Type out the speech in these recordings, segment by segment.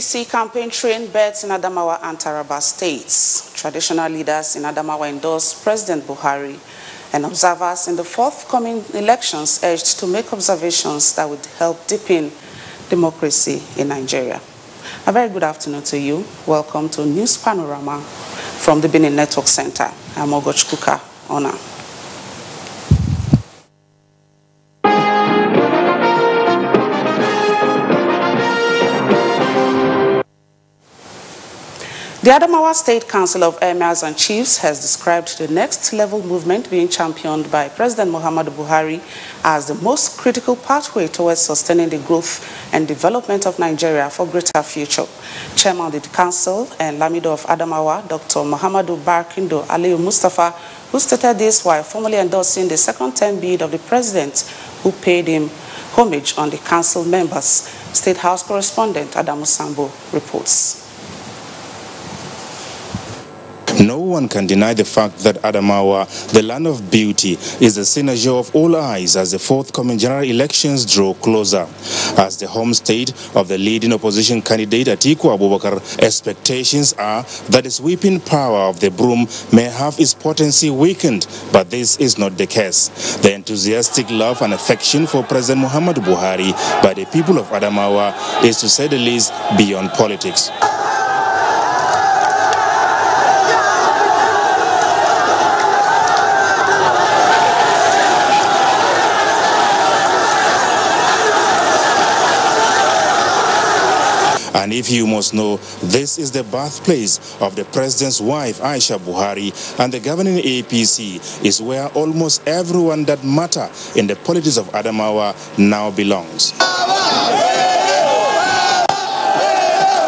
APC campaign train beds in Adamawa and Taraba states. Traditional leaders in Adamawa endorsed President Buhari, and observers in the forthcoming elections urged to make observations that would help deepen democracy in Nigeria. A very good afternoon to you. Welcome to News Panorama from the Benin Network Center. I'm Ogochkuka Ona. The Adamawa State Council of Emirs and Chiefs has described the next level movement being championed by President Muhammadu Buhari as the most critical pathway towards sustaining the growth and development of Nigeria for greater future. Chairman of the Council and Lamido of Adamawa, Dr. Muhammadu Barkindo Aliyu Mustafa, who stated this while formally endorsing the second-term bid of the President, who paid him homage on the Council members. State House correspondent Adamu Sambo reports. No one can deny the fact that Adamawa, the land of beauty, is the cynosure of all eyes as the forthcoming general elections draw closer. As the home state of the leading opposition candidate Atiku Abubakar, expectations are that the sweeping power of the broom may have its potency weakened, but this is not the case. The enthusiastic love and affection for President Muhammadu Buhari by the people of Adamawa is, to say the least, beyond politics. And if you must know, this is the birthplace of the president's wife, Aisha Buhari, and the governing APC is where almost everyone that matter in the politics of Adamawa now belongs.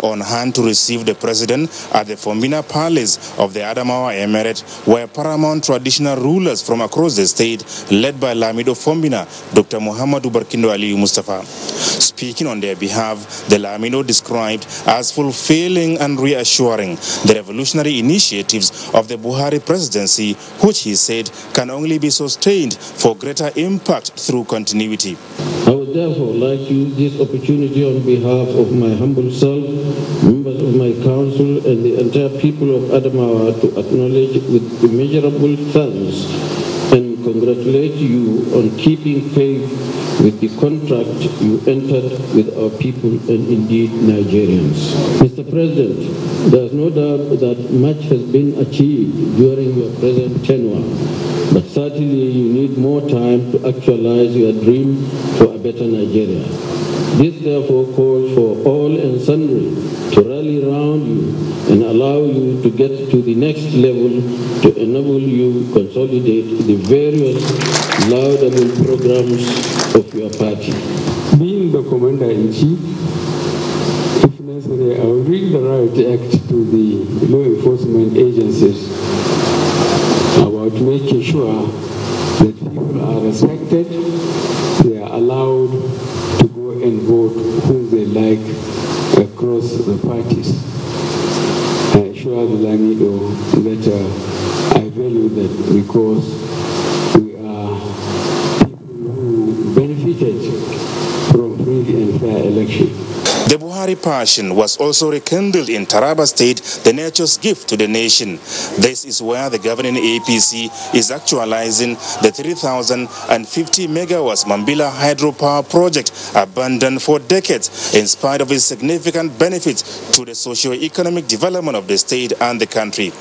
On hand to receive the president at the Fombina Palace of the Adamawa Emirate were paramount traditional rulers from across the state, led by Lamido Fombina, Dr. Muhammadu Barkindo Aliyu Mustafa. Speaking on their behalf, the Lamido described as fulfilling and reassuring the revolutionary initiatives of the Buhari presidency, which he said can only be sustained for greater impact through continuity. I would therefore like to use this opportunity on behalf of my humble self, members of my council, and the entire people of Adamawa to acknowledge with immeasurable thanks and congratulate you on keeping faith with the contract you entered with our people and indeed Nigerians. Mr. President, there is no doubt that much has been achieved during your present tenure, but certainly you need more time to actualize your dream for a better Nigeria. This therefore calls for all and sundry to rally around you and allow you to get to the next level to enable you consolidate the various laudable programs of your party. Being the Commander-in-Chief, if necessary, I will read the Riot Act to the law enforcement agencies about making sure that people are respected, they are allowed to go and vote who they like across the parties. I assure the Lamido that I value that because we are people who benefited from free and fair election. The Buhari passion was also rekindled in Taraba State, the nature's gift to the nation. This is where the governing APC is actualizing the 3,050 megawatts Mambila hydropower project abandoned for decades in spite of its significant benefits to the socio-economic development of the state and the country.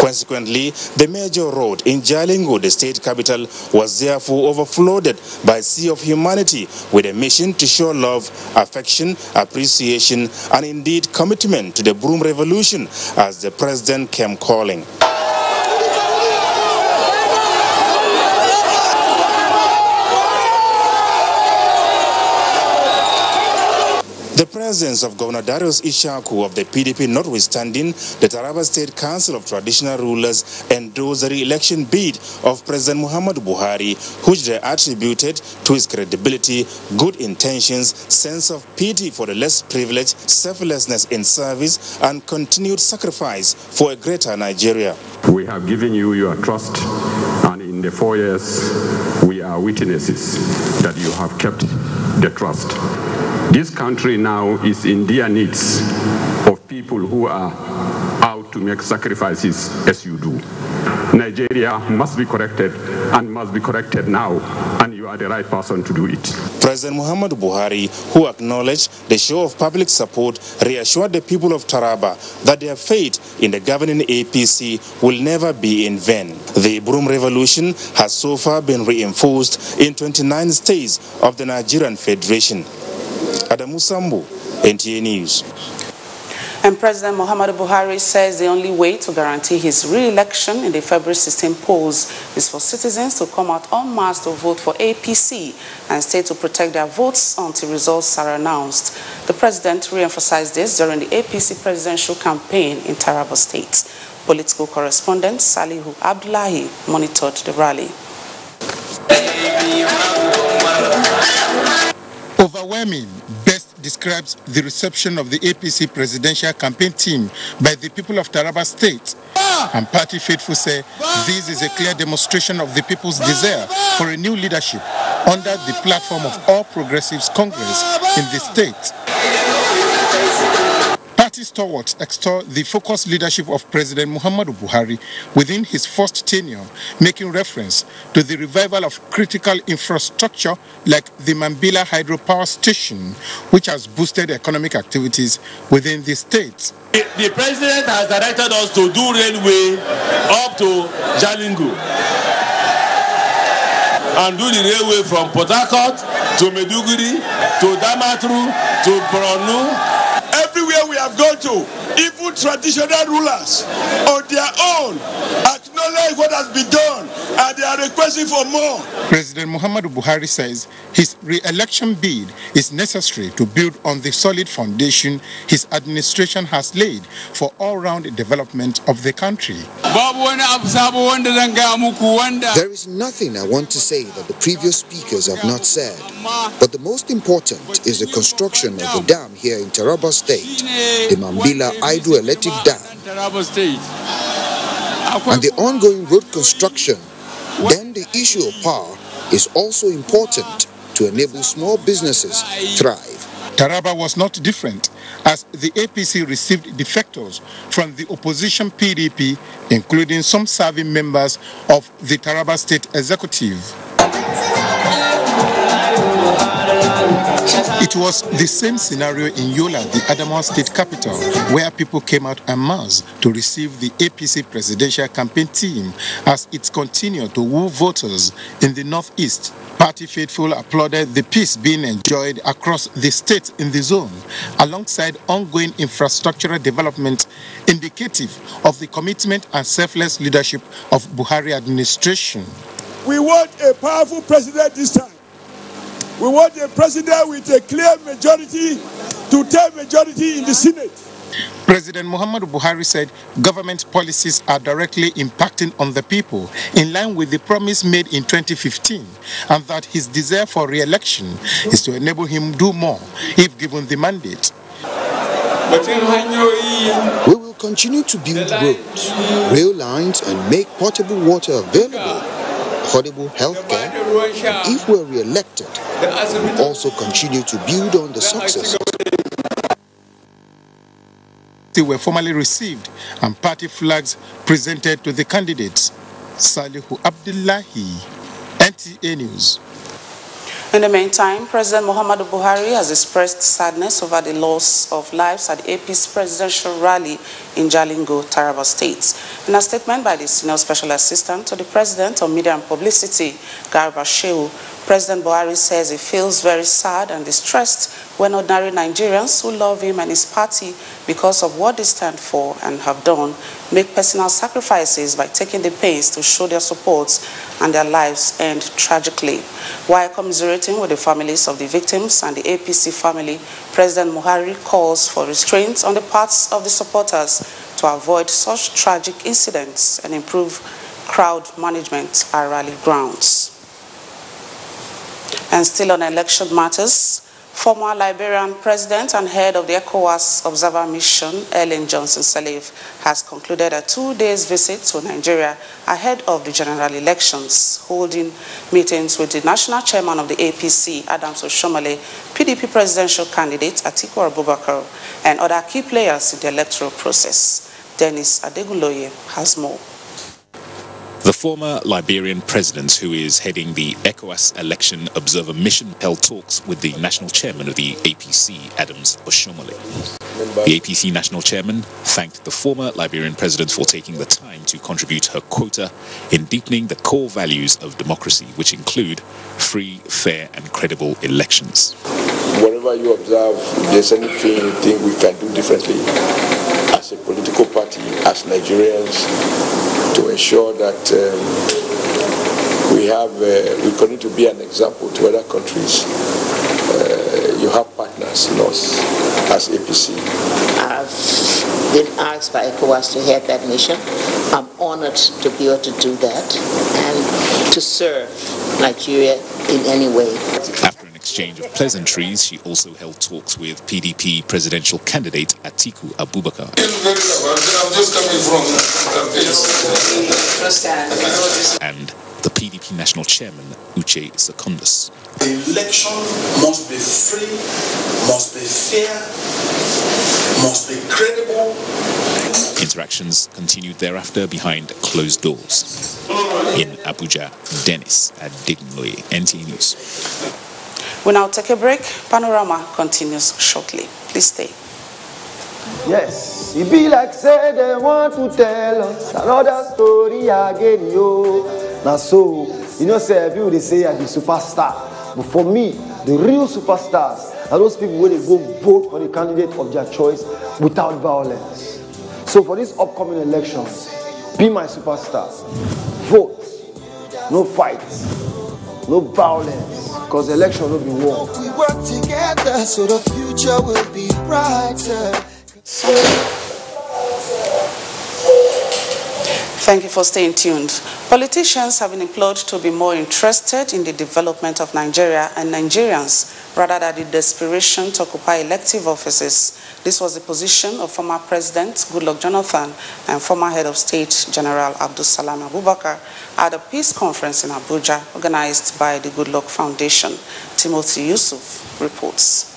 Consequently, the major road in Jalingo, the state capital, was therefore overflowed by a sea of humanity with a mission to show love, affection, appreciation, and indeed commitment to the broom revolution as the president came calling. The presence of Governor Darius Ishaku of the PDP notwithstanding, the Taraba State Council of Traditional Rulers endorsed the re-election bid of President Muhammadu Buhari, which they attributed to his credibility, good intentions, sense of pity for the less privileged, selflessness in service, and continued sacrifice for a greater Nigeria. We have given you your trust, and in the 4 years, we are witnesses that you have kept the trust. This country now is in dire needs people who are out to make sacrifices as you do. Nigeria must be corrected and must be corrected now, and you are the right person to do it. President Muhammadu Buhari, who acknowledged the show of public support, reassured the people of Taraba that their faith in the governing APC will never be in vain. The Broom Revolution has so far been reinforced in 29 states of the Nigerian Federation. Adamu Sambu, NTA News. And President Muhammadu Buhari says the only way to guarantee his re-election in the February 16 polls is for citizens to come out en masse to vote for APC and stay to protect their votes until results are announced. The president re-emphasized this during the APC presidential campaign in Taraba State. Political correspondent Salihu Abdullahi monitored the rally. Overwhelming best describes the reception of the APC presidential campaign team by the people of Taraba State. And party faithful say this is a clear demonstration of the people's desire for a new leadership under the platform of All Progressives Congress in the state. Party stalwarts extol the focused leadership of President Muhammadu Buhari within his first tenure, making reference to the revival of critical infrastructure like the Mambila hydropower station, which has boosted economic activities within the state. The president has directed us to do railway up to Jalingo and do the railway from Port Harcourt to Maiduguri to Damaturu to Borno. Everywhere we have gone to, even traditional rulers on their own acknowledge what has been done and they are requesting for more. President Muhammadu Buhari says his re-election bid is necessary to build on the solid foundation his administration has laid for all-round development of the country. There is nothing I want to say that the previous speakers have not said, but the most important is the construction of the dam here in Taraba State, the Mambila hydroelectric dam, and the ongoing road construction. Then the issue of power is also important to enable small businesses thrive. Taraba was not different, as the APC received defectors from the opposition PDP, including some serving members of the Taraba State Executive. It was the same scenario in Yola, the Adamawa state capital, where people came out en masse to receive the APC presidential campaign team as it continued to woo voters in the northeast. Party faithful applauded the peace being enjoyed across the state in the zone, alongside ongoing infrastructural development indicative of the commitment and selfless leadership of Buhari administration. We want a powerful president this time. We want a president with a clear majority, two-third majority in the Senate. President Muhammadu Buhari said government policies are directly impacting on the people in line with the promise made in 2015, and that his desire for re-election is to enable him do more if given the mandate. We will continue to build roads, rail lines, and make potable water available, affordable healthcare, and if we are re-elected, we also continue to build on the success. They were formally received and party flags presented to the candidates. Salihu Abdullahi, NTA News. In the meantime, President Muhammadu Buhari has expressed sadness over the loss of lives at the APC presidential rally in Jalingo, Taraba State. In a statement by the Senior Special Assistant to the President on Media and Publicity, Garba Shehu, President Buhari says he feels very sad and distressed when ordinary Nigerians who love him and his party because of what they stand for and have done make personal sacrifices by taking the pains to show their support and their lives end tragically. While commiserating with the families of the victims and the APC family, President Buhari calls for restraint on the parts of the supporters to avoid such tragic incidents and improve crowd management at rally grounds. And still on election matters, Former Liberian President and head of the ECOWAS Observer Mission, Ellen Johnson Sirleaf, has concluded a 2-day visit to Nigeria ahead of the general elections, holding meetings with the national chairman of the APC, Adams Oshiomhole, PDP presidential candidate Atiku Abubakar, and other key players in the electoral process. Dennis Adeguloye has more. The former Liberian president, who is heading the ECOWAS Election Observer Mission, held talks with the national chairman of the APC, Adams Oshiomhole. The APC national chairman thanked the former Liberian president for taking the time to contribute her quota in deepening the core values of democracy, which include free, fair and credible elections. Wherever you observe, if there's anything you think we can do differently as a political party, as Nigerians, to ensure that we continue to be an example to other countries. You have partners in us as APC. I've been asked by ECOWAS to head that mission. I'm honored to be able to do that and to serve Nigeria in any way. After an exchange of pleasantries, she also held talks with PDP presidential candidate Atiku Abubakar. I'm just coming from and the PDP national chairman, Uche Secondus. The election must be free, must be fair, must be credible. Interactions continued thereafter behind closed doors. In Abuja, Dennis Adeguloye, NTA News. We'll now take a break. Panorama continues shortly. Please stay. Yes, it be like say they want to tell us another story again, yo. Now so, you know, say people they say I'm the superstar, but for me, the real superstars are those people where they go vote for the candidate of their choice without violence. So for these upcoming elections, be my superstar. Vote, no fights, no violence, because the election will be won. We work together so the future will be brighter. Thank you for staying tuned. Politicians have been implored to be more interested in the development of Nigeria and Nigerians rather than the desperation to occupy elective offices. This was the position of former President Goodluck Jonathan and former Head of State General Abdulsalam Abubakar at a peace conference in Abuja organized by the Goodluck Foundation. Timothy Yusuf reports.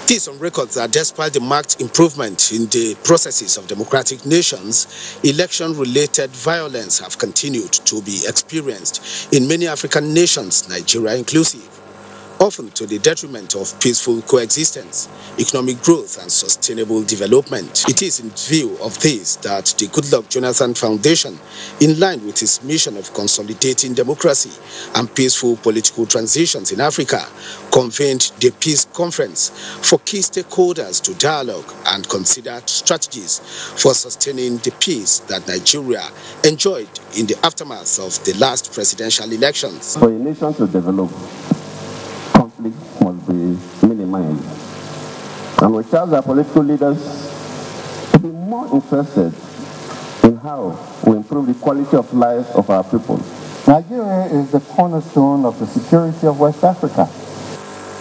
It is on record that despite the marked improvement in the processes of democratic nations, election-related violence have continued to be experienced in many African nations, Nigeria inclusive, often to the detriment of peaceful coexistence, economic growth and sustainable development. It is in view of this that the Goodluck Jonathan Foundation, in line with its mission of consolidating democracy and peaceful political transitions in Africa, convened the Peace Conference for key stakeholders to dialogue and consider strategies for sustaining the peace that Nigeria enjoyed in the aftermath of the last presidential elections. For a nation to develop, conflict must be minimized. And we charge our political leaders to be more interested in how we improve the quality of life of our people. Nigeria is the cornerstone of the security of West Africa.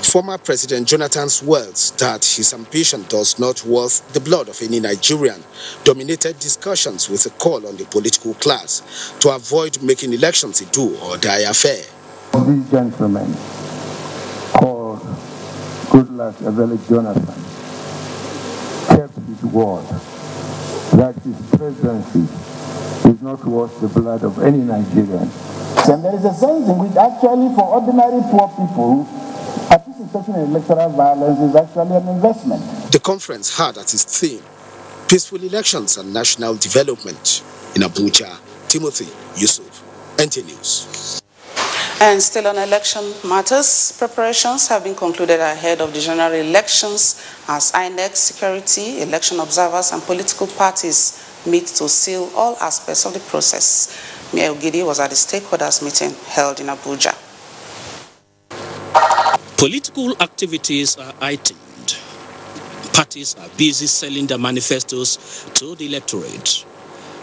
Former President Jonathan's words that his ambition does not worth the blood of any Nigerian dominated discussions with a call on the political class to avoid making elections a do-or-die affair. These gentlemen called Goodluck Jonathan kept his word that his presidency is not worth the blood of any Nigerian. And there is a sense in which actually for ordinary poor people, participating in electoral violence is actually an investment. The conference had as its theme peaceful elections and national development. In Abuja, Timothy Yusuf, NTA News. And still on election matters, preparations have been concluded ahead of the general elections as INEC, security, election observers and political parties meet to seal all aspects of the process. Mayor Ogidi was at the stakeholders meeting held in Abuja. Political activities are heightened. Parties are busy selling their manifestos to the electorate,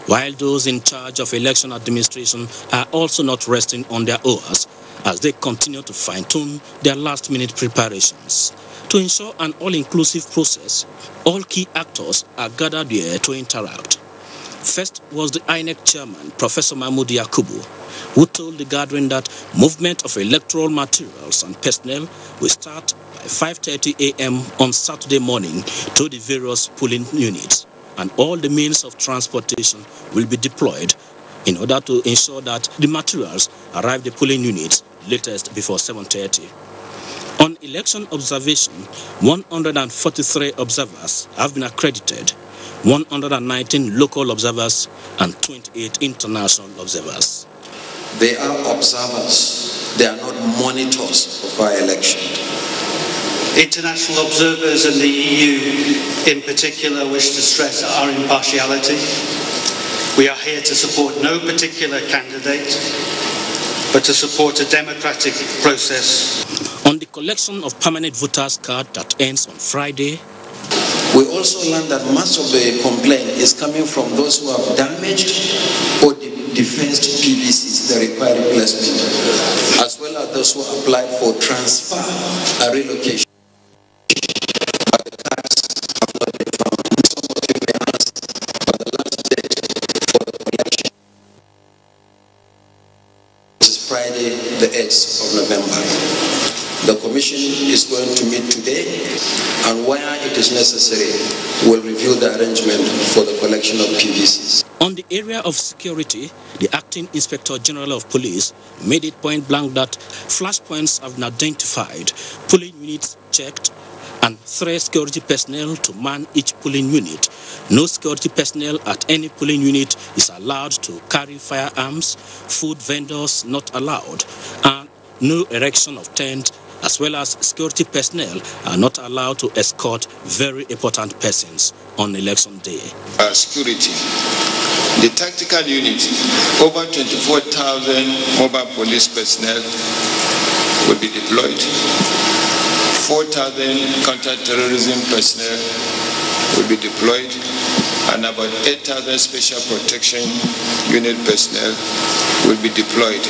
while those in charge of election administration are also not resting on their oars as they continue to fine-tune their last-minute preparations. To ensure an all-inclusive process, all key actors are gathered here to interact. First was the INEC chairman, Professor Mahmoud Yakubu, who told the gathering that movement of electoral materials and personnel will start by 5:30 a.m. on Saturday morning to the various polling units, and all the means of transportation will be deployed in order to ensure that the materials arrive at the polling units latest before 7:30. On election observation, 143 observers have been accredited, 119 local observers and 28 international observers. They are observers, they are not monitors of our election. International observers and the EU in particular wish to stress our impartiality. We are here to support no particular candidate, but to support a democratic process. On the collection of permanent voters' card that ends on Friday, we also learned that much of the complaint is coming from those who have damaged or defaced PVCs, the required replacement, as well as those who applied for transfer and relocation. But the cards have not been found. Some of you may ask, but the last date for the collection is Friday, the 8th of November. The Commission is going to meet today, and where it is necessary, will review the arrangement for the collection of PVCs. On the area of security, the Acting Inspector General of Police made it point blank that flashpoints have been identified, polling units checked, and 3 security personnel to man each polling unit. No security personnel at any polling unit is allowed to carry firearms, food vendors not allowed, and no erection of tent, as well as security personnel are not allowed to escort very important persons on election day. Security. The tactical unit, over 24,000 mobile police personnel will be deployed. 4,000 counter-terrorism personnel will be deployed, and about 8,000 special protection unit personnel will be deployed.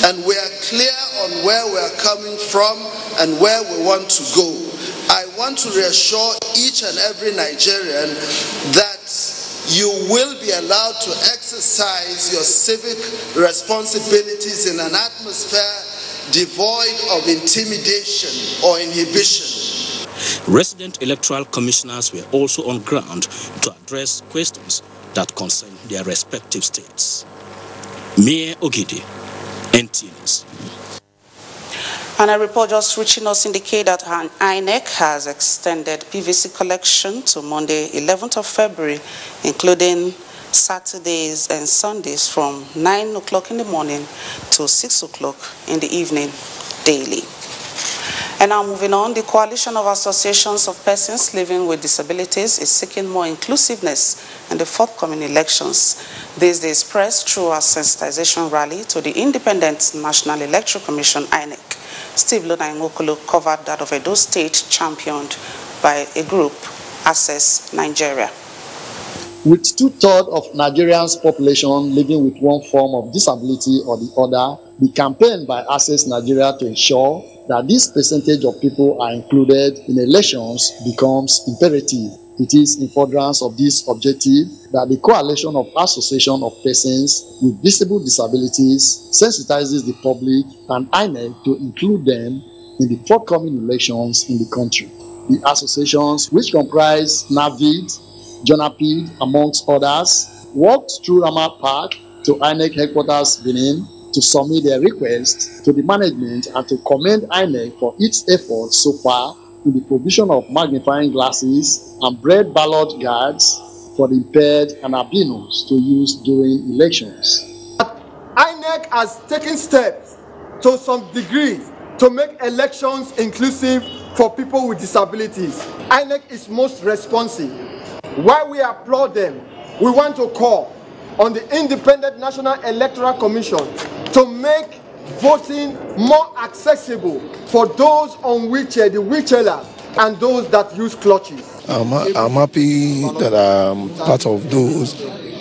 And we are clear on where we are coming from and where we want to go. I want to reassure each and every Nigerian that you will be allowed to exercise your civic responsibilities in an atmosphere devoid of intimidation or inhibition. Resident electoral commissioners were also on ground to address questions that concern their respective states. Mie Ogidi, NTNs. And a report just reaching us indicate that INEC has extended PVC collection to Monday, 11th of February, including Saturdays and Sundays from 9 o'clock in the morning to 6 o'clock in the evening daily. And now moving on, the Coalition of Associations of Persons Living with Disabilities is seeking more inclusiveness in the forthcoming elections. This is expressed through a sensitization rally to the Independent National Electoral Commission, INEC. Steve Luna Ngokolo covered that of Edo State, championed by a group, Access Nigeria. With 2/3 of Nigerians' population living with one form of disability or the other, the campaign by Access Nigeria to ensure that this percentage of people are included in elections becomes imperative. It is in furtherance of this objective that the Coalition of Association of Persons with Visible Disabilities sensitizes the public and INEC to include them in the forthcoming elections in the country. The associations, which comprise NAVID, JONAPID, amongst others, walked through Ramat Park to INEC headquarters Benin to submit their request to the management and to commend INEC for its efforts so far in the provision of magnifying glasses and bread ballot guards for the impaired and albinos to use during elections. INEC has taken steps to some degree to make elections inclusive for people with disabilities. INEC is most responsive. While we applaud them, we want to call on the Independent National Electoral Commission to make voting more accessible for those on wheelchair, the wheelchairers, and those that use clutches. I'm happy that I'm part of those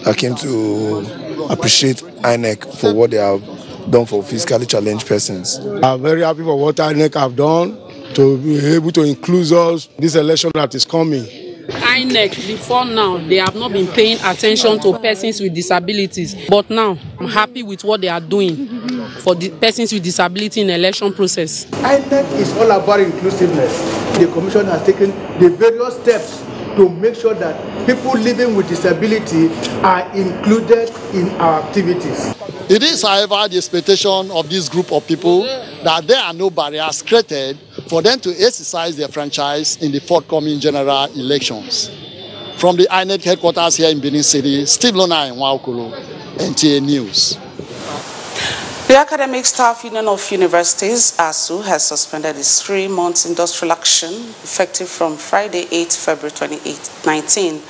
that came to appreciate INEC for what they have done for physically challenged persons. I'm very happy for what INEC have done to be able to include us this election that is coming. INEC, before now, they have not been paying attention to persons with disabilities. But now, I'm happy with what they are doing for the persons with disability in the election process. INEC is all about inclusiveness. The Commission has taken the various steps to make sure that people living with disability are included in our activities. It is, however, the expectation of this group of people that there are no barriers created for them to exercise their franchise in the forthcoming general elections. From the INEC headquarters here in Benin City, Steve Lona and Waukolo, NTA News. The Academic Staff Union of Universities, ASUU, has suspended its 3-month industrial action effective from Friday, 8 February 2019.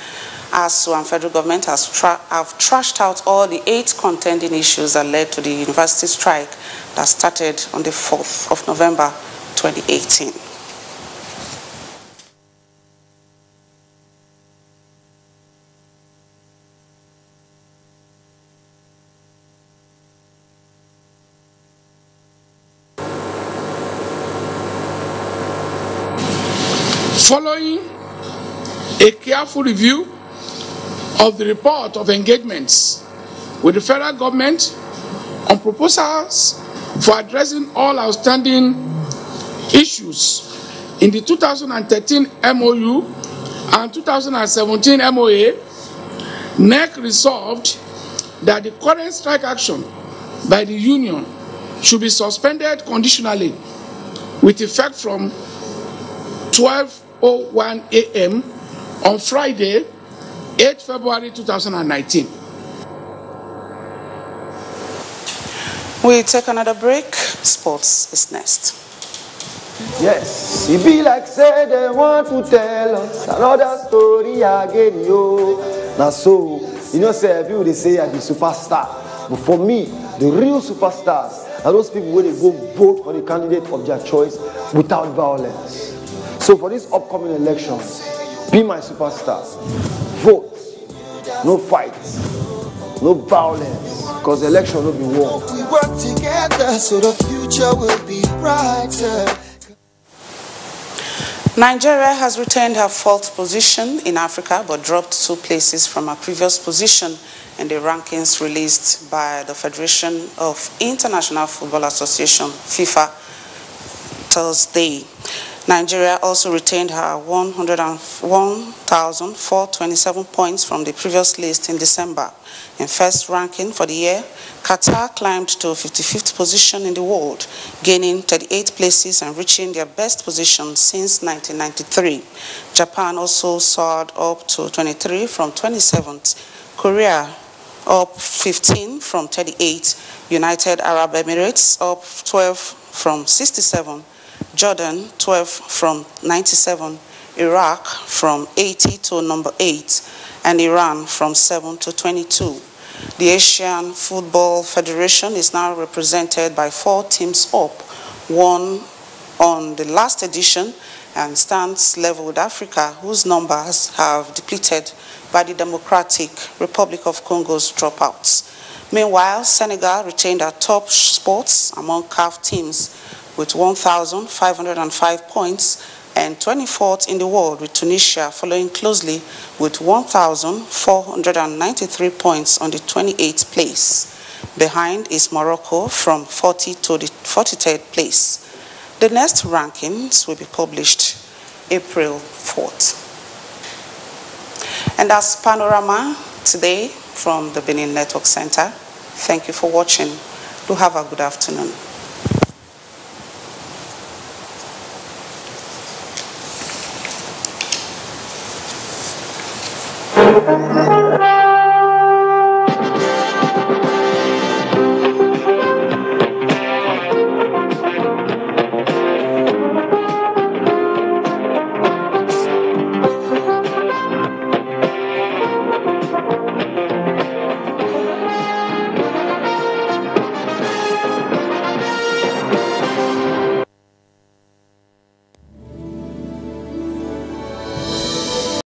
ASUU and federal government have trashed out all the 8 contending issues that led to the university strike that started on the 4th of November 2018. Following a careful review of the report of engagements with the federal government on proposals for addressing all outstanding issues in the 2013 MOU and 2017 MOA, NEC resolved that the current strike action by the union should be suspended conditionally with effect from 12:01 a.m. on Friday, 8 February 2019. We take another break. Sports is next. Yes, it be like say they want to tell us another story again, yo. Now so, you know, say people they say I be superstar, but for me, the real superstars are those people where they go vote for the candidate of their choice without violence. So for this upcoming elections, be my superstar. Vote, no fights, no violence, because the election will be won. We work together so the future will be brighter. Nigeria has retained her 4th position in Africa, but dropped 2 places from her previous position in the rankings released by the Federation of International Football Association, FIFA, Thursday. Nigeria also retained her 101,427 points from the previous list in December. In first ranking for the year, Qatar climbed to 55th position in the world, gaining 38 places and reaching their best position since 1993. Japan also soared up to 23 from 27th. Korea up 15 from 38. United Arab Emirates up 12 from 67. Jordan 12 from 97, Iraq from 80 to number 8, and Iran from 7 to 22. The Asian Football Federation is now represented by 4 teams up, 1 on the last edition, and stands level with Africa, whose numbers have depleted by the Democratic Republic of Congo's dropouts. Meanwhile, Senegal retained her top spots among CAF teams with 1,505 points and 24th in the world, with Tunisia following closely with 1,493 points on the 28th place. Behind is Morocco from 40 to the 43rd place. The next rankings will be published April 4th. And that's Panorama today from the Benin Network Center. Thank you for watching. Do have a good afternoon. Thank you.